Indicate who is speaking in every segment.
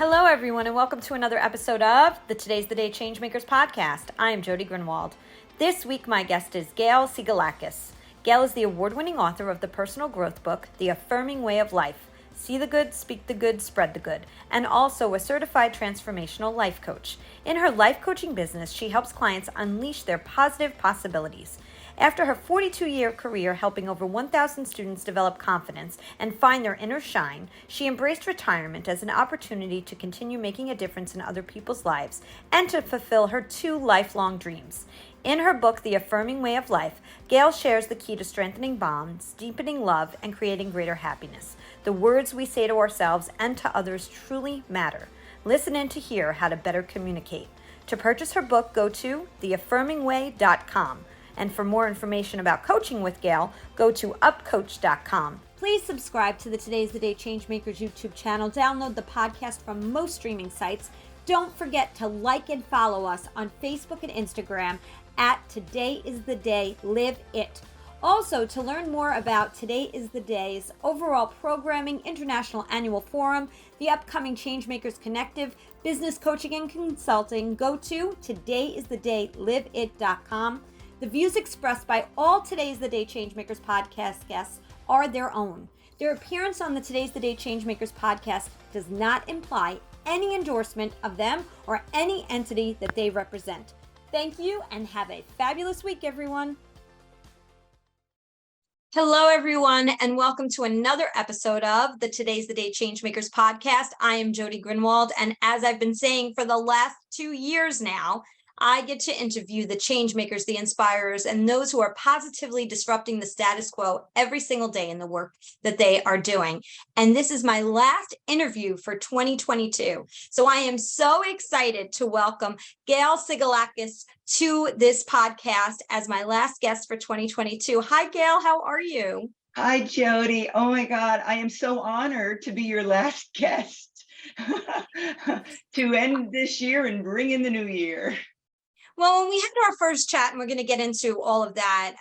Speaker 1: Hello, everyone, and welcome to another episode of the Today's the Day Changemakers podcast. I am Jody Grunwald. This week, my guest is Gail Tsigalakis. Gail is the award-winning author of the personal growth book, The Affirming Way of Life. See the good, speak the good, spread the good, and also a certified transformational life coach. In her life coaching business, she helps clients unleash their positive possibilities. After her 42-year career helping over 1,000 students develop confidence and find their inner shine, she embraced retirement as an opportunity to continue making a difference in other people's lives and to fulfill her two lifelong dreams. In her book, The Affirming Way of Life, Gail shares the key to strengthening bonds, deepening love, and creating greater happiness. The words we say to ourselves and to others truly matter. Listen in to hear how to better communicate. To purchase her book, go to theaffirmingway.com. And for more information about coaching with Gail, go to upcoach.com. Please subscribe to the Today's the Day Changemakers YouTube channel. Download the podcast from most streaming sites. Don't forget to like and follow us on Facebook and Instagram at Today is the Day, Live It. Also, to learn more about Today is the Day's overall programming, International Annual Forum, the upcoming Changemakers Connective, business coaching and consulting, go to todayisthedayliveit.com. The views expressed by all Today's the Day Changemakers podcast guests are their own. Their appearance on the Today's the Day Changemakers podcast does not imply any endorsement of them or any entity that they represent. Thank you and have a fabulous week, everyone. Hello, everyone, and welcome to another episode of the Today's the Day Changemakers podcast. I am Jody Grunwald, and as I've been saying for the last 2 years now, I get to interview the change makers, the inspirers, and those who are positively disrupting the status quo every single day in the work that they are doing. And this is my last interview for 2022. So I am so excited to welcome Gail Tsigalakis to this podcast as my last guest for 2022. Hi, Gail. How are you?
Speaker 2: Hi, Jody. Oh my God, I am so honored to be your last guest to end this year and bring in the new year.
Speaker 1: Well, when we had our first chat, and we're going to get into all of that,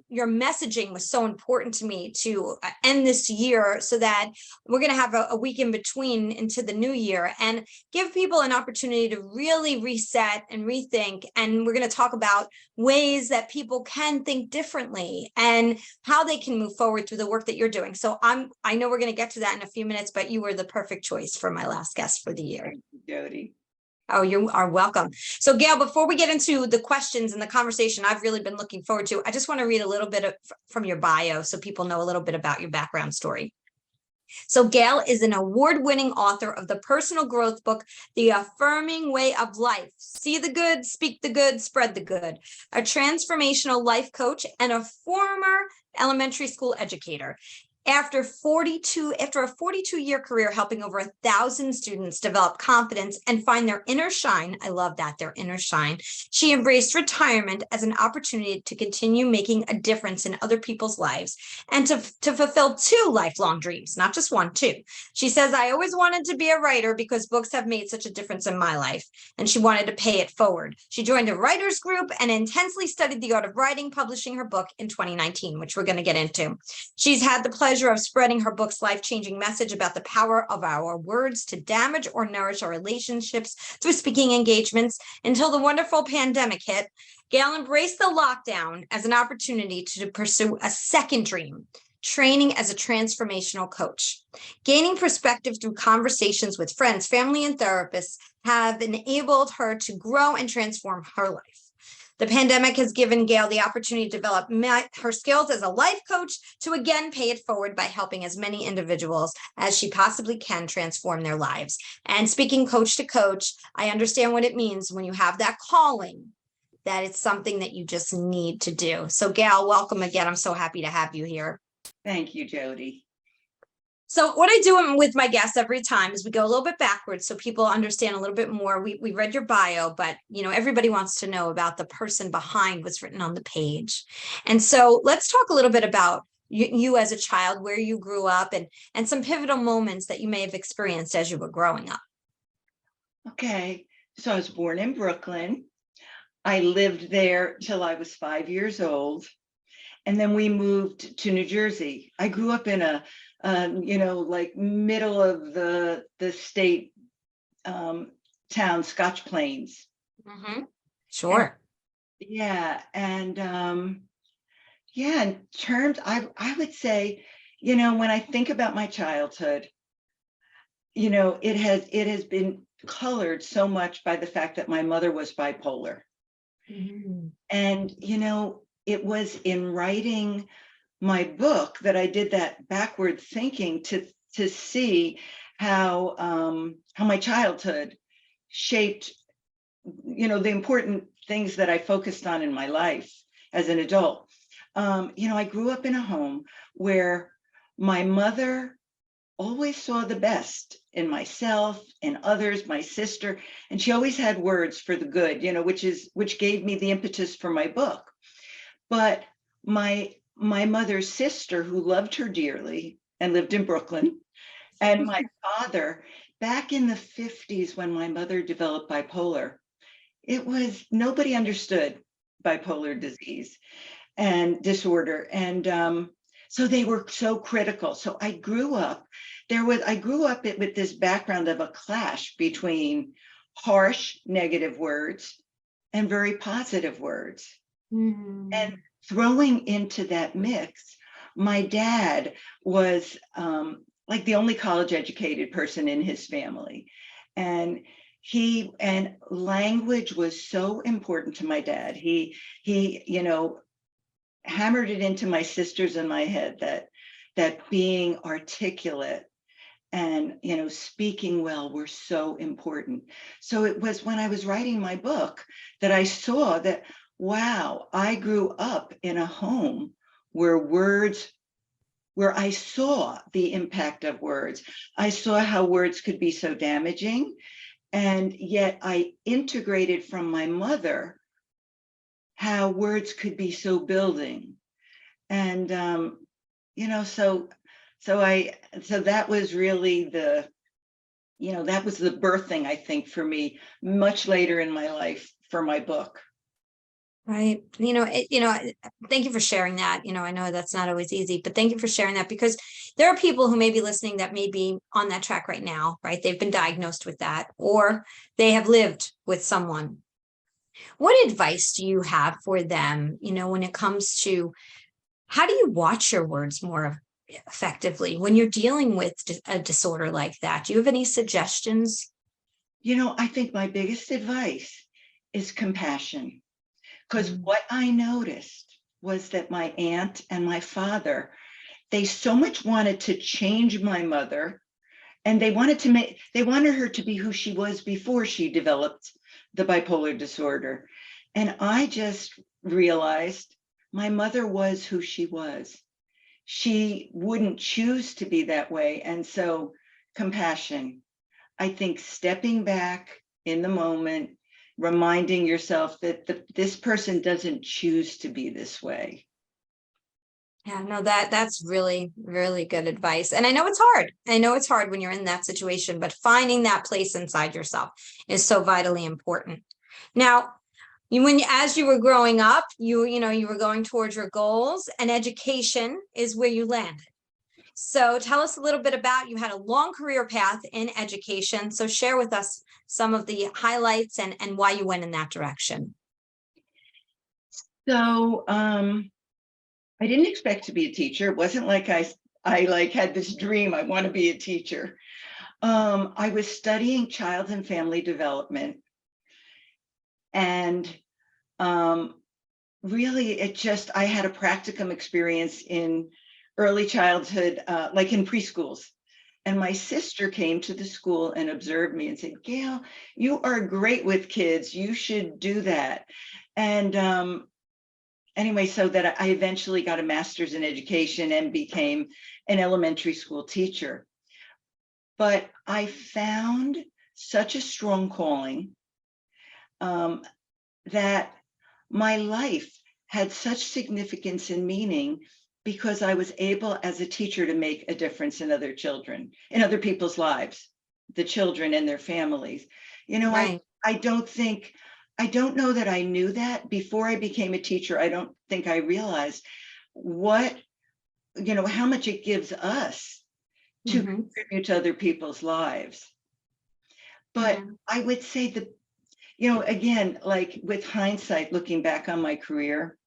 Speaker 1: your messaging was so important to me to end this year so that we're going to have a week in between into the new year and give people an opportunity to really reset and rethink. And we're going to talk about ways that people can think differently and how they can move forward through the work that you're doing. So I know we're going to get to that in a few minutes, but you were the perfect choice for my last guest for the year.
Speaker 2: Thank you, Jody.
Speaker 1: Oh, you are welcome. So, Gail, before we get into the questions and the conversation I've really been looking forward to, I just want to read a little bit from your bio so people know a little bit about your background story. So, Gail is an award-winning author of the personal growth book, The Affirming Way of Life. See the good, speak the good, spread the good. A transformational life coach and a former elementary school educator. After a 42-year career helping over 1,000 students develop confidence and find their inner shine, I love that, their inner shine, she embraced retirement as an opportunity to continue making a difference in other people's lives and to fulfill two lifelong dreams, not just one, two. She says, I always wanted to be a writer because books have made such a difference in my life, and she wanted to pay it forward. She joined a writer's group and intensely studied the art of writing, publishing her book in 2019, which we're going to get into. She's had the pleasure of spreading her book's life-changing message about the power of our words to damage or nourish our relationships through speaking engagements until the wonderful pandemic hit. Gail embraced the lockdown as an opportunity to pursue a second dream, training as a transformational coach. Gaining perspective through conversations with friends, family, and therapists have enabled her to grow and transform her life. The pandemic has given Gail the opportunity to develop her skills as a life coach to again pay it forward by helping as many individuals as she possibly can transform their lives. And speaking coach to coach, I understand what it means when you have that calling, that it's something that you just need to do. So Gail, welcome again. I'm so happy to have you here.
Speaker 2: Thank you, Jody.
Speaker 1: So what I do with my guests every time is we go a little bit backwards so people understand a little bit more. We read your bio, but everybody wants to know about the person behind what's written on the page. And so let's talk a little bit about you as a child, where you grew up, and some pivotal moments that you may have experienced as you were growing up.
Speaker 2: Okay, so I was born in Brooklyn. I lived there till I was 5 years old. And then we moved to New Jersey. I grew up in a like middle of the state town, Scotch Plains. And,
Speaker 1: Sure.
Speaker 2: yeah, and yeah, in terms, I would say, when I think about my childhood, it has been colored so much by the fact that my mother was bipolar.
Speaker 1: Mhm.
Speaker 2: And, it was in writing my book that I did that backward thinking to see how my childhood shaped, the important things that I focused on in my life as an adult. I grew up in a home where my mother always saw the best in myself and others, my sister, and she always had words for the good, which gave me the impetus for my book. But my mother's sister, who loved her dearly and lived in Brooklyn, and my father, back in the 50s when my mother developed bipolar, nobody understood bipolar disease and disorder. And so they were so critical. So I grew up with this background of a clash between harsh negative words and very positive words.
Speaker 1: Mhm.
Speaker 2: And throwing into that mix, my dad was like the only college educated person in his family. And language was so important to my dad. He hammered it into my sisters and my head that being articulate and speaking well were so important. So it was when I was writing my book that I saw that, wow, I grew up in a home where I saw the impact of words. I saw how words could be so damaging, and yet I integrated from my mother how words could be so building. And so that was really that was the birthing, I think, for me much later in my life for my book.
Speaker 1: Right. Thank you for sharing that. I know that's not always easy, but thank you for sharing that, because there are people who may be listening that may be on that track right now, right? They've been diagnosed with that, or they have lived with someone. What advice do you have for them, when it comes to how do you watch your words more effectively when you're dealing with a disorder like that? Do you have any suggestions?
Speaker 2: I think my biggest advice is compassion, because
Speaker 1: Mm.
Speaker 2: what I noticed was that my aunt and my father, they so much wanted to change my mother, and they wanted her to be who she was before she developed the bipolar disorder. And I just realized my mother was who she was. She wouldn't choose to be that way. And so compassion, I think, stepping back in the moment, reminding yourself that this person doesn't choose to be this way.
Speaker 1: Yeah, no, that's really, really good advice. And I know it's hard. I know it's hard when you're in that situation, but finding that place inside yourself is so vitally important. Now, as you were growing up, you were going towards your goals, and education is where you landed. So tell us a little bit about, you had a long career path in education. So share with us some of the highlights and why you went in that direction.
Speaker 2: So I didn't expect to be a teacher. It wasn't like I like had this dream, I want to be a teacher. I was studying child and family development, and really I had a practicum experience in early childhood, like in preschools. And my sister came to the school and observed me and said, "Gail, you are great with kids. You should do that." And anyway, so that I eventually got a master's in education and became an elementary school teacher. But I found such a strong calling, that my life had such significance and meaning because I was able as a teacher to make a difference in other children, in other people's lives, the children and their families.
Speaker 1: Right.
Speaker 2: I don't know that I knew that before I became a teacher. I don't think I realized how much it gives us to
Speaker 1: Mhm.
Speaker 2: contribute to other people's lives. But
Speaker 1: Mhm.
Speaker 2: I would say that, again, like with hindsight, looking back on my career,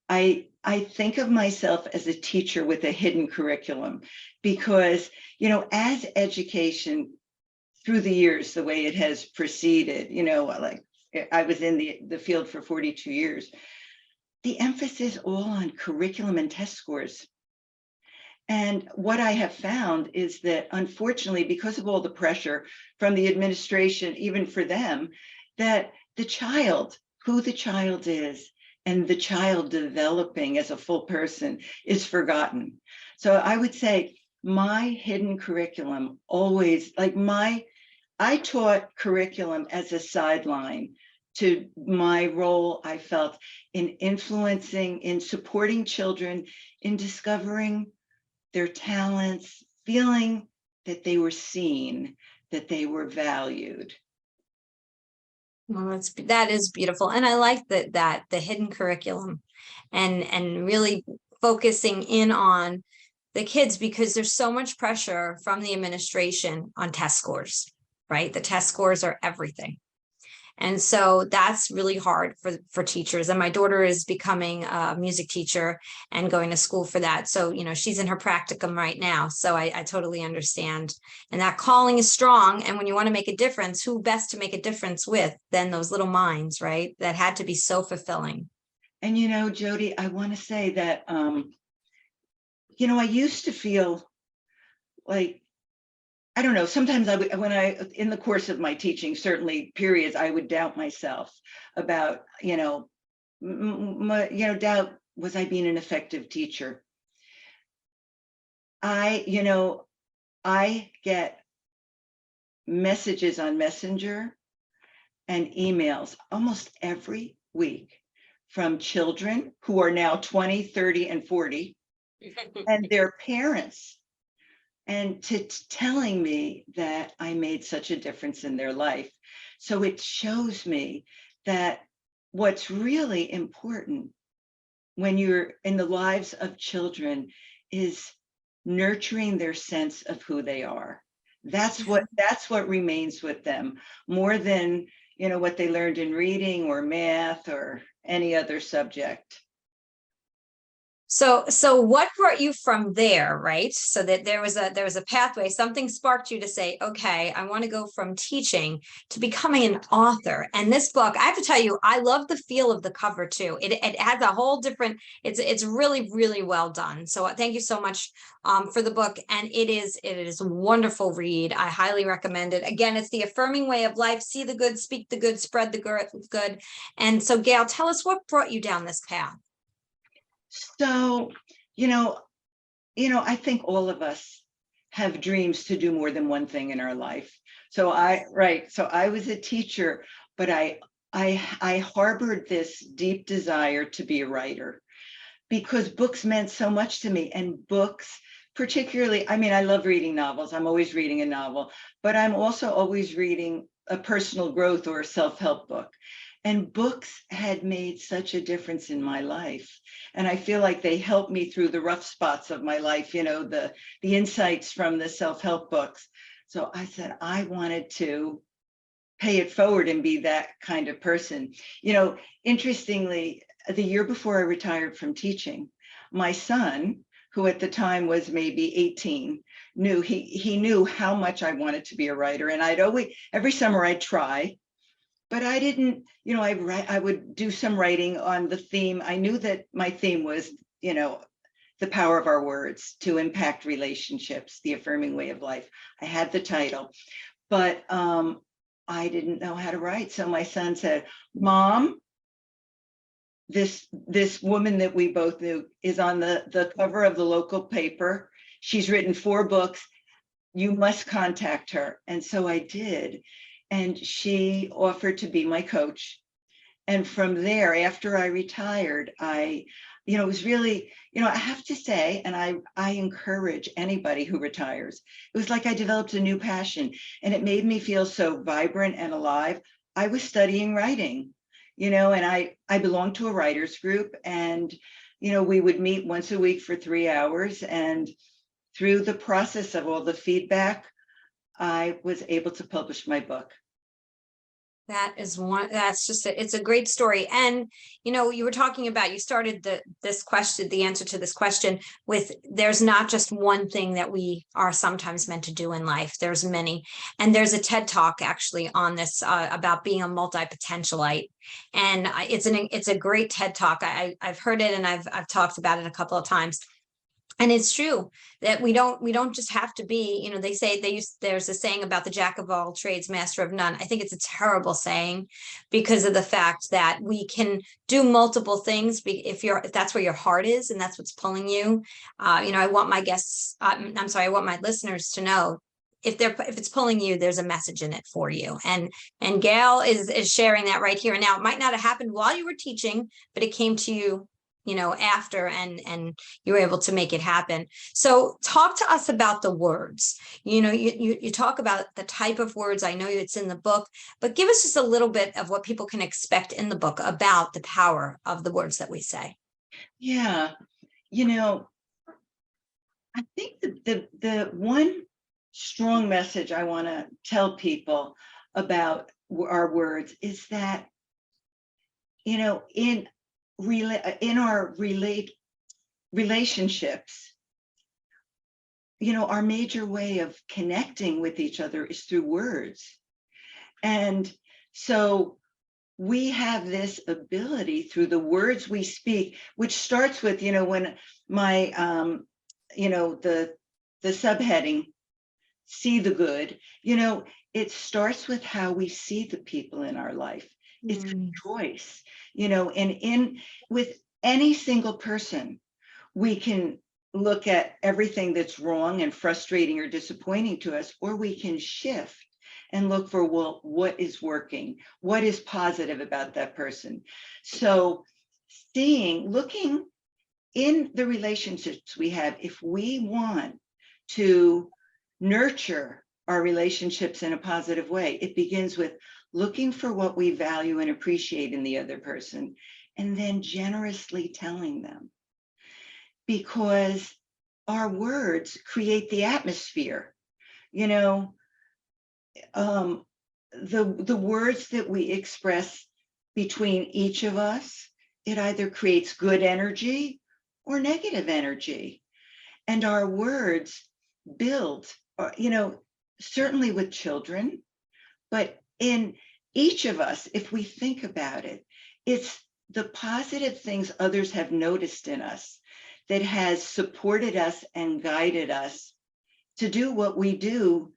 Speaker 2: I think of myself as a teacher with a hidden curriculum because, as education through the years, the way it has proceeded, like I was in the field for 42 years, the emphasis all on curriculum and test scores. And what I have found is that, unfortunately, because of all the pressure from the administration, even for them, that the child, who the child is, and the child developing as a full person is forgotten. So I would say my hidden curriculum always, I taught curriculum as a sideline to my role, I felt, in influencing, in supporting children, in discovering their talents, feeling that they were seen, that they were valued.
Speaker 1: Well, that is beautiful. And I like that the hidden curriculum and really focusing in on the kids because there's so much pressure from the administration on test scores, right? The test scores are everything. And so that's really hard for teachers. And my daughter is becoming a music teacher and going to school for that. So, she's in her practicum right now. So I totally understand. And that calling is strong. And when you want to make a difference, who best to make a difference with than those little minds, right? That had to be so fulfilling.
Speaker 2: And Jody, I want to say that I used to feel like, I don't know, sometimes when I in the course of my teaching, certainly periods, I would doubt myself about, doubt, was I being an effective teacher? I get messages on Messenger and emails almost every week from children who are now 20, 30, and 40, and their parents, and telling me that I made such a difference in their life. So it shows me that what's really important when you're in the lives of children is nurturing their sense of who they are. That's what remains with them more than what they learned in reading or math or any other subject.
Speaker 1: So what brought you from there, right? So that there was a pathway, something sparked you to say, okay, I want to go from teaching to becoming an author. And this book, I have to tell you, I love the feel of the cover too. It has a whole different, it's really, really well done. So thank you so much for the book. And it is a wonderful read. I highly recommend it. Again, it's The Affirming Way of Life. See the good, speak the good, spread the good. And so Gail, tell us what brought you down this path.
Speaker 2: So, I think all of us have dreams to do more than one thing in our life. So I was a teacher, but I harbored this deep desire to be a writer because books meant so much to me, and books particularly, I love reading novels. I'm always reading a novel, but I'm also always reading a personal growth or a self-help book. And books had made such a difference in my life. And I feel like they helped me through the rough spots of my life, the insights from the self-help books. So I said, I wanted to pay it forward and be that kind of person. Interestingly, the year before I retired from teaching, my son, who at the time was maybe 18, he knew how much I wanted to be a writer. And every summer I'd try, but I didn't, I would do some writing on the theme. I knew that my theme was, the power of our words to impact relationships, the affirming way of life. I had the title, but I didn't know how to write. So my son said, Mom, this woman that we both knew is on the cover of the local paper. She's written 4 books. You must contact her. And so I did. And she offered to be my coach. And from there, after I retired, it was really, I have to say, and I encourage anybody who retires, it was like I developed a new passion, and it made me feel so vibrant and alive. I was studying writing, and I belonged to a writers group, and we would meet once a week for 3 hours, and through the process of all the feedback, I was able to publish my book.
Speaker 1: That is one, that's just, it's a great story. And, you know, you were talking about, you started this question, the answer to this question with, there's not just one thing that we are sometimes meant to do in life. There's many. And there's a TED Talk actually on this about being a multi-potentialite. And it's a great TED Talk. I've heard it and I've talked about it a couple of times. And it's true that we don't just have to be, you know, they say there's a saying about the jack of all trades, master of none. I think it's a terrible saying because of the fact that we can do multiple things if that's where your heart is and that's what's pulling you. You know, I want my guests, I'm sorry, I want my listeners to know if it's pulling you, there's a message in it for you. And Gail is sharing that right here and now. It might not have happened while you were teaching, but it came to you, you know, after, and you were able to make it happen. So talk to us about the words. You know, you talk about the type of words. I know it's in the book, but give us just a little bit of what people can expect in the book about the power of the words that we say.
Speaker 2: Yeah, you know, I think the one strong message I want to tell people about our words is that, you know, in our relationships, you know, our major way of connecting with each other is through words. And so we have this ability through the words we speak, which starts with, you know, when my, you know, the subheading, see the good, you know, it starts with how we see the people in our life. It's a choice, you know, and with any single person, we can look at everything that's wrong and frustrating or disappointing to us, or we can shift and look for, well, what is working? What is positive about that person? So looking in the relationships we have, if we want to nurture our relationships in a positive way, it begins with looking for what we value and appreciate in the other person, and then generously telling them. Because our words create the atmosphere. You know, the words that we express between each of us, it either creates good energy or negative energy. And our words build, you know, certainly with children, but in each of us, if we think about it, it's the positive things others have noticed in us that has supported us and guided us to do what we do,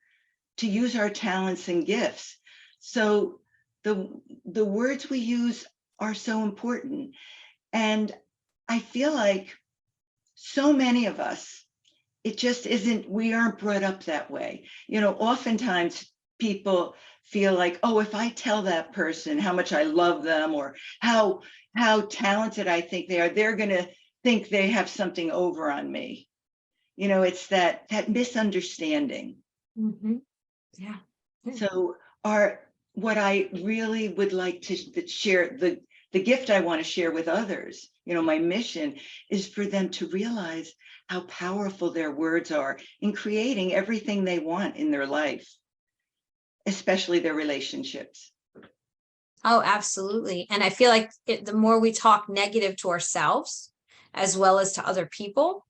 Speaker 2: to use our talents and gifts. So the words we use are so important. And I feel like so many of us, it just isn't, we aren't brought up that way. You know, oftentimes people feel like, oh, if I tell that person how much I love them or how talented I think they are, they're going to think they have something over on me. You know, it's that misunderstanding.
Speaker 1: Mm-hmm. Yeah.
Speaker 2: So what I really would like to share, the gift I want to share with others, you know, my mission is for them to realize how powerful their words are in creating everything they want in their life, especially their relationships.
Speaker 1: Oh, absolutely. And I feel like the more we talk negative to ourselves, as well as to other people,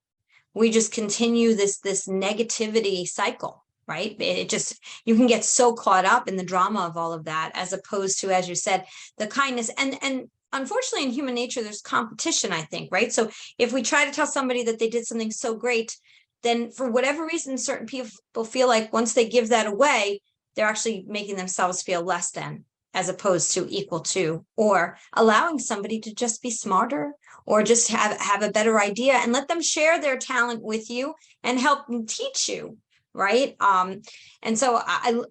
Speaker 1: we just continue this negativity cycle, right? It just, you can get so caught up in the drama of all of that, as opposed to, as you said, the kindness. And unfortunately, in human nature, there's competition, I think, right? So if we try to tell somebody that they did something so great, then for whatever reason, certain people feel like once they give that away, they're actually making themselves feel less than, as opposed to equal to, or allowing somebody to just be smarter or just have a better idea and let them share their talent with you and help them teach you, right? And so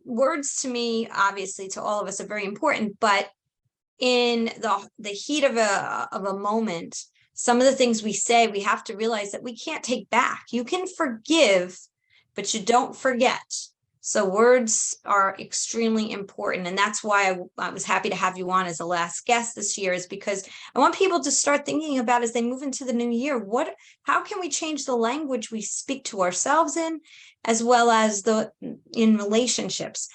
Speaker 1: words to me, obviously to all of us, are very important, but in the heat of a moment, some of the things we say, we have to realize that we can't take back. You can forgive, but you don't forget. So words are extremely important. And that's why I was happy to have you on as the last guest this year, is because I want people to start thinking about, as they move into the new year, how can we change the language we speak to ourselves in, as well as in relationships.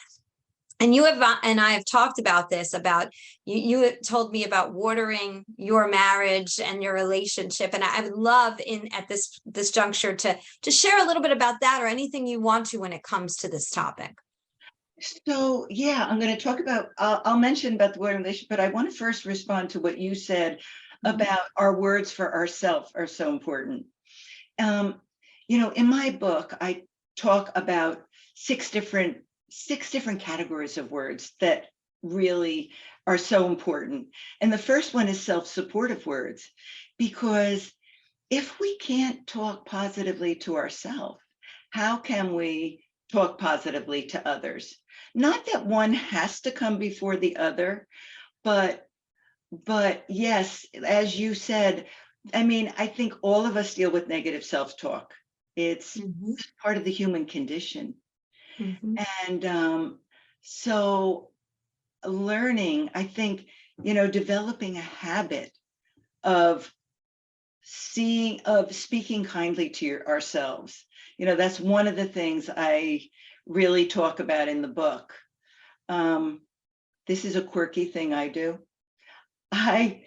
Speaker 1: And you have, and I have talked about this, about you had told me about watering your marriage and your relationship. And I would love at this juncture to share a little bit about that, or anything you want to when it comes to this topic.
Speaker 2: So yeah, I'm going to talk about, I'll mention about the word relationship, but I want to first respond to what you said about our words for ourselves are so important. In my book, I talk about six different categories of words that really are so important. And the first one is self-supportive words, because if we can't talk positively to ourselves, how can we talk positively to others? Not that one has to come before the other, but yes, as you said, I mean, I think all of us deal with negative self-talk. It's part of the human condition. And so learning, I think, developing a habit of speaking kindly to ourselves. That's one of the things I really talk about in the book. This is a quirky thing I do. Because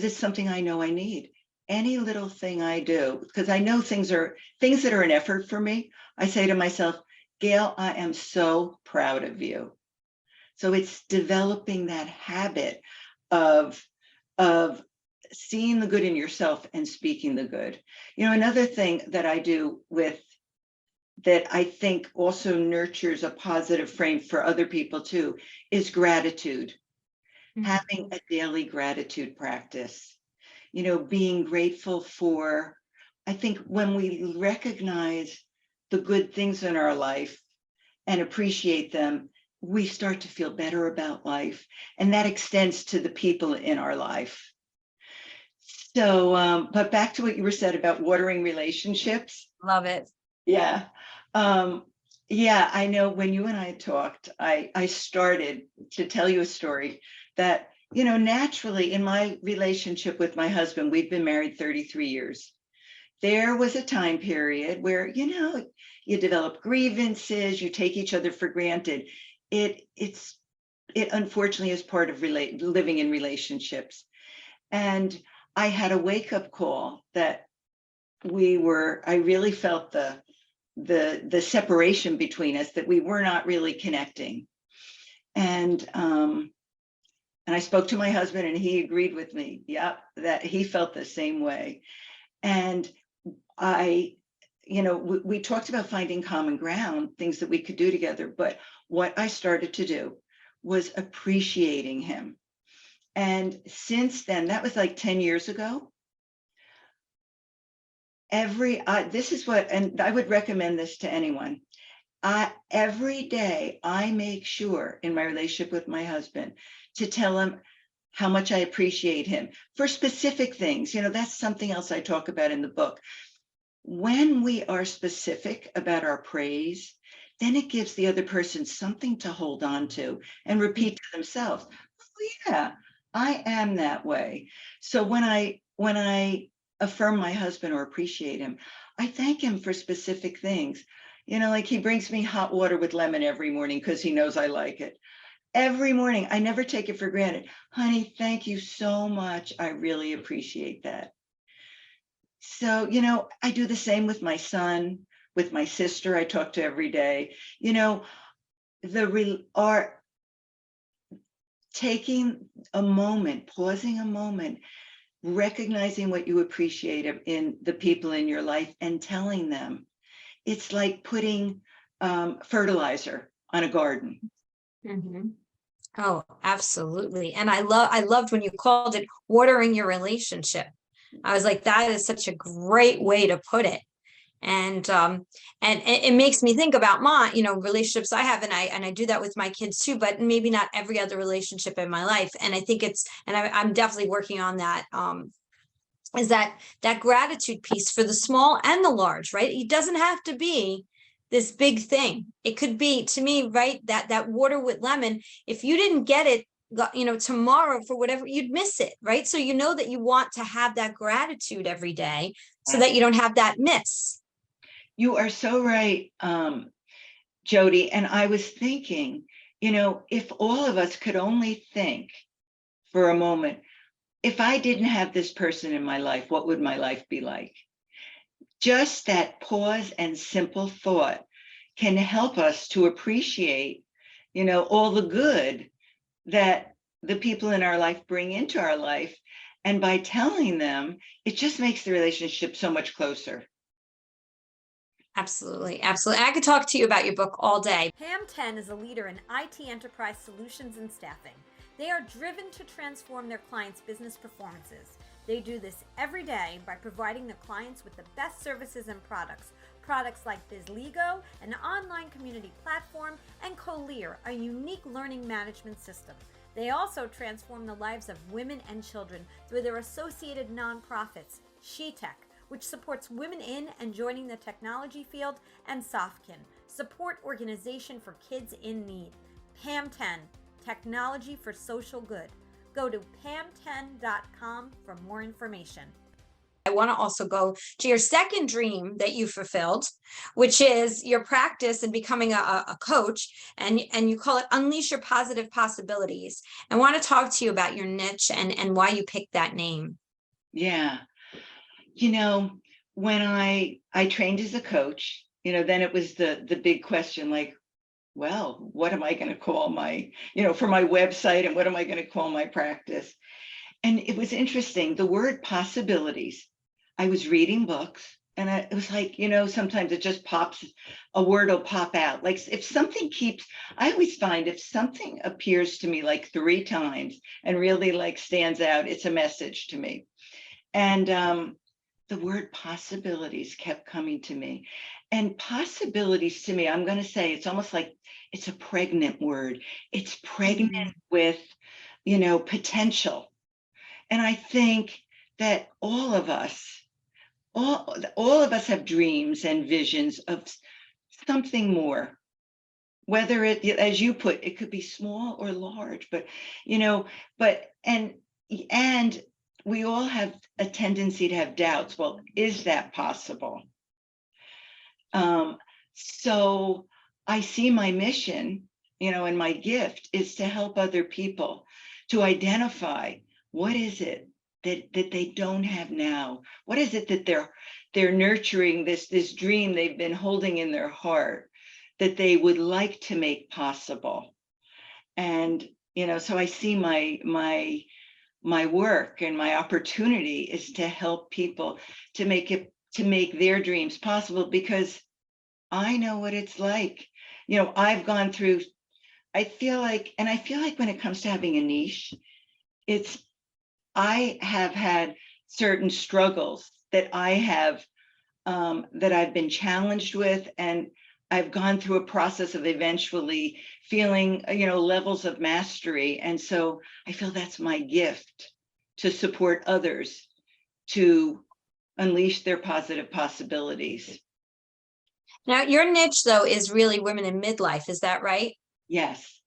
Speaker 2: it's something I know I need. Any little thing I do, because I know things that are an effort for me, I say to myself, Gail, I am so proud of you. So it's developing that habit of seeing the good in yourself and speaking the good. Another thing that I do that I think also nurtures a positive frame for other people too is gratitude. Having a daily gratitude practice, being grateful for, I think when we recognize the good things in our life and appreciate them, we start to feel better about life. And that extends to the people in our life. So, but back to what you were said about watering relationships.
Speaker 1: Love it.
Speaker 2: Yeah. Yeah, I know when you and I talked, I started to tell you a story that, naturally in my relationship with my husband, we've been married 33 years. There was a time period where, you develop grievances, you take each other for granted. It unfortunately is part of living in relationships. And I had a wake-up call that I really felt the separation between us, that we were not really connecting. And I spoke to my husband and he agreed with me. Yeah, that he felt the same way. And we talked about finding common ground, things that we could do together. But what I started to do was appreciating him. And since then, that was like 10 years ago. This is what, and I would recommend this to anyone. Every day I make sure in my relationship with my husband to tell him how much I appreciate him for specific things. That's something else I talk about in the book. When we are specific about our praise, then it gives the other person something to hold on to and repeat to themselves. Oh, yeah, I am that way. So when I affirm my husband or appreciate him, I thank him for specific things. Like he brings me hot water with lemon every morning because he knows I like it. Every morning, I never take it for granted. Honey, thank you so much. I really appreciate that. So, I do the same with my son, with my sister I talk to every day. Taking a moment, pausing a moment, recognizing what you appreciate in the people in your life and telling them. It's like putting fertilizer on a garden.
Speaker 1: Oh, absolutely. And I loved when you called it watering your relationship. I was like, that is such a great way to put it. And it makes me think about my, relationships I have, and I do that with my kids too, but maybe not every other relationship in my life. And I think I'm definitely working on that. Is that gratitude piece for the small and the large, right? It doesn't have to be this big thing. It could be, to me, right, that water with lemon, if you didn't get it, tomorrow for whatever, you'd miss it, right? So you know that you want to have that gratitude every day so that you don't have that miss.
Speaker 2: You are so right, Jody. And I was thinking, if all of us could only think for a moment, if I didn't have this person in my life, what would my life be like? Just that pause and simple thought can help us to appreciate, all the good that the people in our life bring into our life. And by telling them, it just makes the relationship so much closer.
Speaker 1: Absolutely. Absolutely. I could talk to you about your book all day. Pam10 is a leader in IT enterprise solutions and staffing. They are driven to transform their clients' business performances. They do this every day by providing their clients with the best services and products. Products like BizLego, an online community platform, and Colear, a unique learning management system. They also transform the lives of women and children through their associated nonprofits, SheTech, which supports women in and joining the technology field, and Sofkin, support organization for kids in need. Pam10, technology for social good. Go to pam10.com for more information. I want to also go to your second dream that you fulfilled, which is your practice and becoming a coach, and you call it Unleash Your Positive Possibilities. I want to talk to you about your niche and why you picked that name.
Speaker 2: Yeah. When I trained as a coach, then it was the big question, like, well, what am I going to call my, for my website, and what am I going to call my practice? And it was interesting, the word possibilities. I was reading books, and it was like, sometimes it just pops, a word will pop out. Like if something I always find if something appears to me like 3 times and really like stands out, it's a message to me. And the word possibilities kept coming to me. And possibilities to me, I'm going to say, it's almost like it's a pregnant word. It's pregnant with, potential. And I think that all of us have dreams and visions of something more. Whether it, as you put, it could be small or large, but, and we all have a tendency to have doubts. Well, is that possible? So I see my mission, and my gift is to help other people to identify what is it that they don't have now. What is it that they're nurturing, this dream they've been holding in their heart that they would like to make possible. And so I see my work and my opportunity is to help people to make their dreams possible, because I know what it's like. I've gone through, I feel like when it comes to having a niche, I have had certain struggles that I've been challenged with, and I've gone through a process of eventually feeling, levels of mastery. And so I feel that's my gift, to support others to unleash their positive possibilities.
Speaker 1: Now, your niche, though, is really women in midlife. Is that right?
Speaker 2: Yes.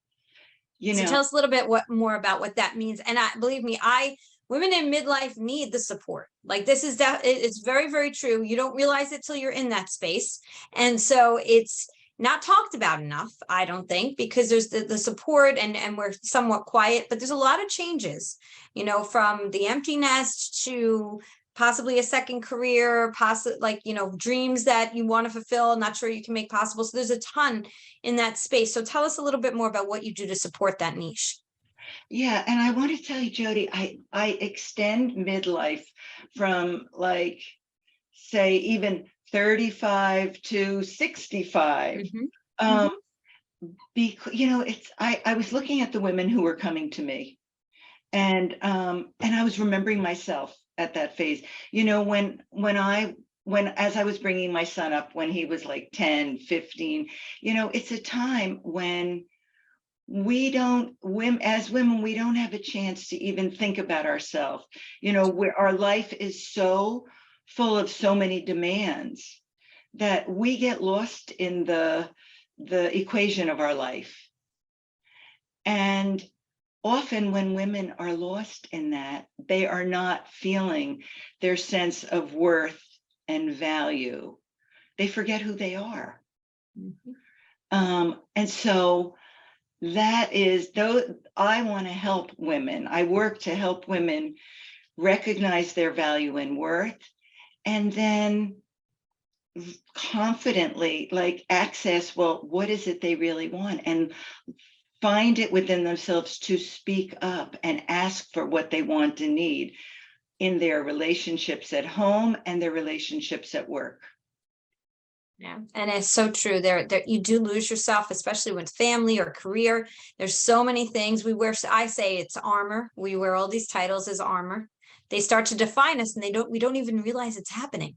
Speaker 1: So tell us a little bit more about what that means. And believe me, women in midlife need the support. Like this is that it's very, very true. You don't realize it till you're in that space. And so it's not talked about enough, I don't think, because there's the support and we're somewhat quiet, but there's a lot of changes, from the empty nest to possibly a second career, dreams that you want to fulfill, not sure you can make possible. So there's a ton in that space. So tell us a little bit more about what you do to support that niche.
Speaker 2: Yeah, and I want to tell you, Jody, I extend midlife from say even 35 to 65. Because I was looking at the women who were coming to me, and I was remembering myself at that phase. As I was bringing my son up when he was like 10, 15, it's a time when as women, we don't have a chance to even think about ourselves, where our life is so full of so many demands that we get lost in the equation of our life. And often when women are lost in that, they are not feeling their sense of worth and value. They forget who they are. And so that is, though, I want to help women. I work to help women recognize their value and worth, and then confidently like access, well, what is it they really want, and find it within themselves to speak up and ask for what they want and need in their relationships at home and their relationships at work.
Speaker 1: Yeah, and it's so true. There, you do lose yourself, especially with family or career. There's so many things we wear. I say it's armor. We wear all these titles as armor. They start to define us, and we don't even realize it's happening.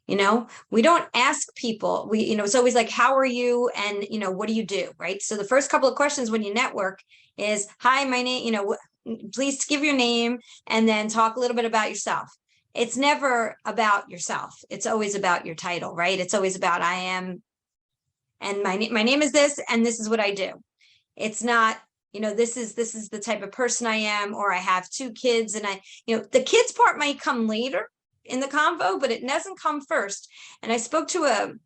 Speaker 1: You know, we don't ask people. It's always like, "How are you?" and "What do you do?" Right. So the first couple of questions when you network is, "Hi, my name." Please give your name and then talk a little bit about yourself. It's never about yourself. It's always about your title, right? It's always about I am, and my name is this, and this is what I do. It's not, this is the type of person I am, or I have 2 kids, and the kids part might come later in the convo, but it doesn't come first. And I spoke to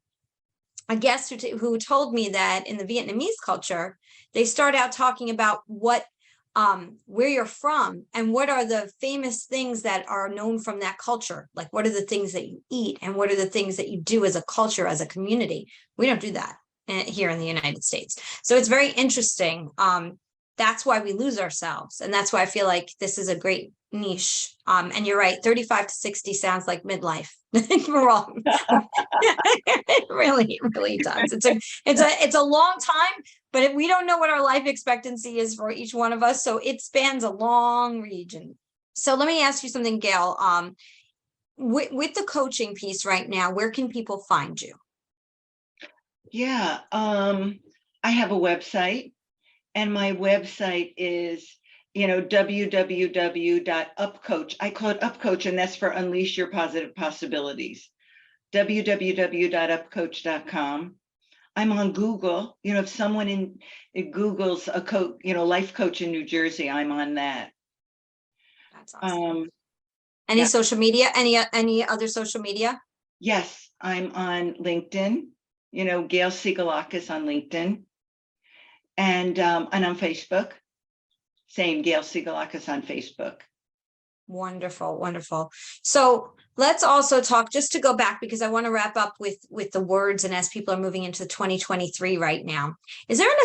Speaker 1: a guest who told me that in the Vietnamese culture, they start out talking about where you're from and what are the famous things that are known from that culture. Like, what are the things that you eat and what are the things that you do as a culture, as a community? We don't do that here in the United States. So it's very interesting. That's why we lose ourselves. And that's why I feel like this is a great niche. And you're right, 35 to 60 sounds like midlife. We're all it really does. It's a long time, but we don't know what our life expectancy is for each one of us. So it spans a long region. So let me ask you something, Gail. With the coaching piece right now, where can people find you?
Speaker 2: Yeah, I have a website, and my website is, www.upcoach. I call it Upcoach, and that's for Unleash Your Positive Possibilities. www.upcoach.com. I'm on Google. If someone in Google's a coach, life coach in New Jersey, I'm on that.
Speaker 1: That's awesome. Any social media? Any other social media?
Speaker 2: Yes, I'm on LinkedIn. Gail Sigalakis on LinkedIn, and on Facebook. Same, Gail Sigalakis on Facebook.
Speaker 1: Wonderful, wonderful. So let's also talk, just to go back, because I want to wrap up with the words, and as people are moving into 2023 right now, is there an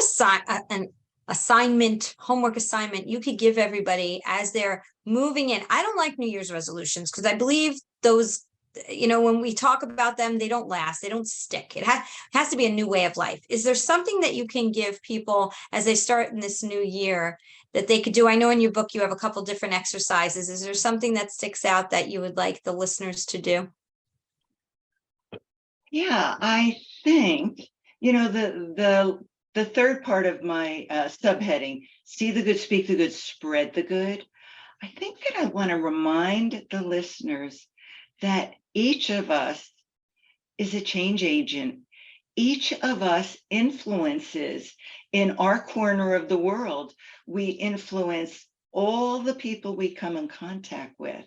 Speaker 1: assignment, homework assignment you could give everybody as they're moving in? I don't like New Year's resolutions because I believe those, when we talk about them, they don't last, they don't stick. It has to be a new way of life. Is there something that you can give people as they start in this new year that they could do? I know in your book you have a couple different exercises. Is there something that sticks out that you would like the listeners to do?
Speaker 2: Yeah, I think, the third part of my subheading, see the good, speak the good, spread the good. I think that I want to remind the listeners that each of us is a change agent. Each of us influences in our corner of the world. We influence all the people we come in contact with.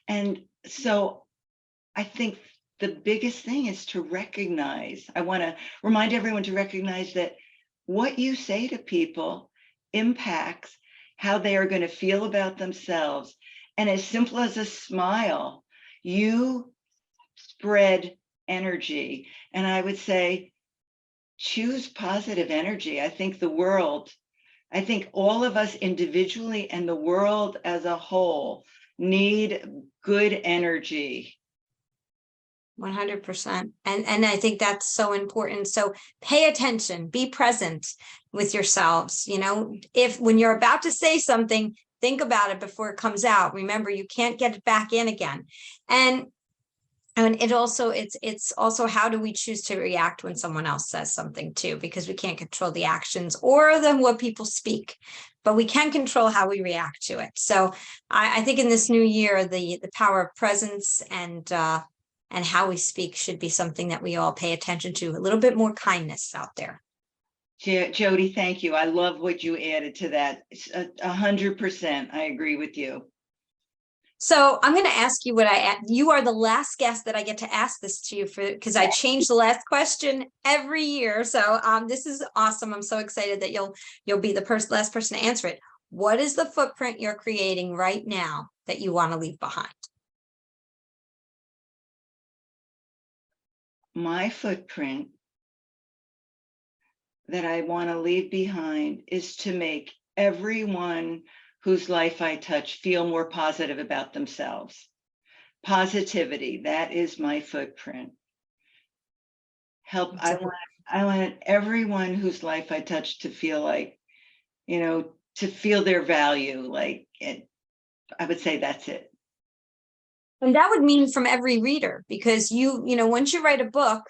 Speaker 2: And so I think the biggest thing is to recognize, I want to remind everyone to recognize that what you say to people impacts how they are going to feel about themselves. And as simple as a smile, you spread energy. And I would say, choose positive energy. I think all of us individually and the world as a whole need good energy.
Speaker 1: 100%. And I think that's so important. So pay attention, be present with yourselves. If when you're about to say something, think about it before it comes out. Remember, you can't get it back in again. And it's also how do we choose to react when someone else says something too, because we can't control the actions or what people speak, but we can control how we react to it. So I think in this new year, the power of presence and and how we speak should be something that we all pay attention to. A little bit more kindness out there.
Speaker 2: Jody, thank you. I love what you added to that. 100%. I agree with you.
Speaker 1: So I'm going to ask you you are the last guest that I get to ask this to you because I changed the last question every year. So this is awesome. I'm so excited that you'll be the last person to answer it. What is the footprint you're creating right now that you want to leave behind?
Speaker 2: My footprint that I want to leave behind is to make everyone whose life I touch feel more positive about themselves. Positivity, that is my footprint. I want everyone whose life I touch to feel like, to feel their value. Like I would say that's it.
Speaker 1: And that would mean from every reader, because once you write a book,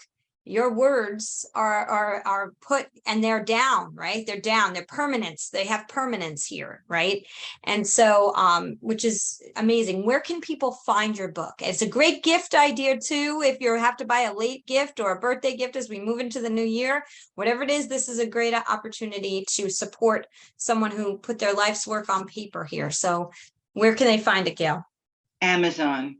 Speaker 1: your words are put and they're down, right? They're down, they're permanence. They have permanence here, right? And so, which is amazing. Where can people find your book? It's a great gift idea too. If you have to buy a late gift or a birthday gift as we move into the new year, whatever it is, this is a great opportunity to support someone who put their life's work on paper here. So where can they find it, Gail?
Speaker 2: Amazon.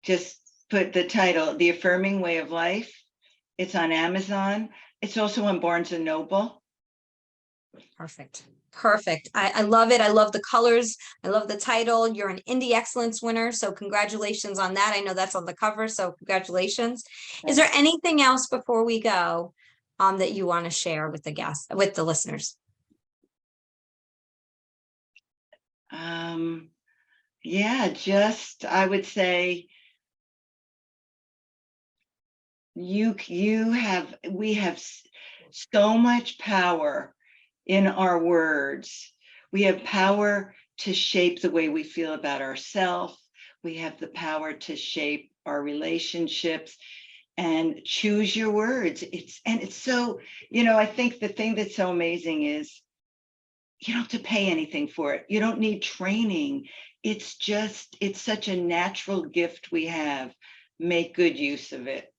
Speaker 2: Just put the title, The Affirming Way of Life. It's on Amazon. It's also on Barnes and Noble.
Speaker 1: Perfect. Perfect. I love it. I love the colors. I love the title. You're an Indie Excellence winner. So congratulations on that. I know that's on the cover. So congratulations. Is there anything else before we go that you want to share with the listeners?
Speaker 2: Yeah, just I would say we have so much power in our words. We have power to shape the way we feel about ourselves. We have the power to shape our relationships, and choose your words. It's so, I think the thing that's so amazing is you don't have to pay anything for it. You don't need training. It's such a natural gift we have. Make good use of it.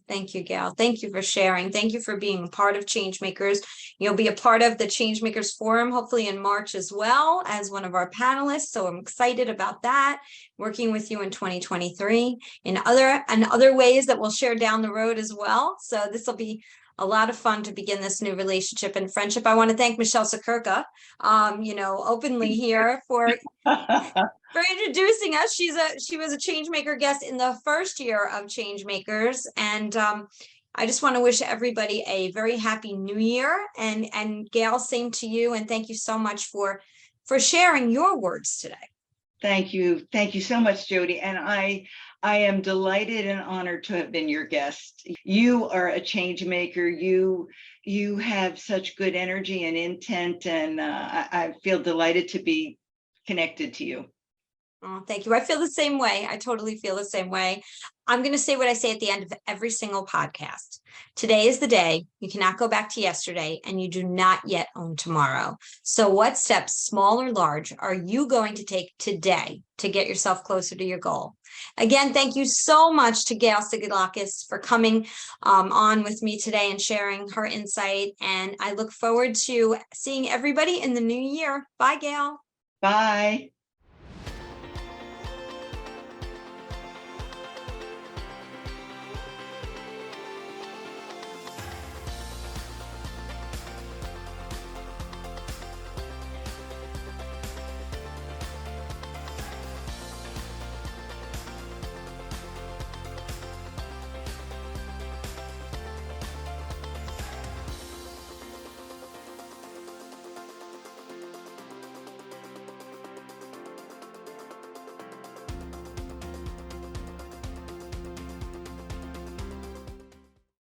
Speaker 1: Thank you, Gail. Thank you for sharing. Thank you for being a part of Changemakers. You'll be a part of the Changemakers Forum, hopefully in March as well as one of our panelists. So I'm excited about that, working with you in 2023 in other ways that we'll share down the road as well. So this will be a lot of fun to begin this new relationship and friendship. I want to thank Michelle Sakurka, openly here for introducing us. She was a Changemaker guest in the first year of Changemakers. And I just want to wish everybody a very happy new year. And Gail, same to you. And thank you so much for sharing your words today.
Speaker 2: Thank you. Thank you so much, Jody. And I am delighted and honored to have been your guest. You are a change maker. You have such good energy and intent, and I feel delighted to be connected to you.
Speaker 1: Oh, thank you. I feel the same way. I totally feel the same way. I'm going to say what I say at the end of every single podcast. Today is the day. You cannot go back to yesterday, and you do not yet own tomorrow. So what steps, small or large, are you going to take today to get yourself closer to your goal? Again, thank you so much to Gail Sigilakis for coming on with me today and sharing her insight. And I look forward to seeing everybody in the new year. Bye, Gail.
Speaker 2: Bye.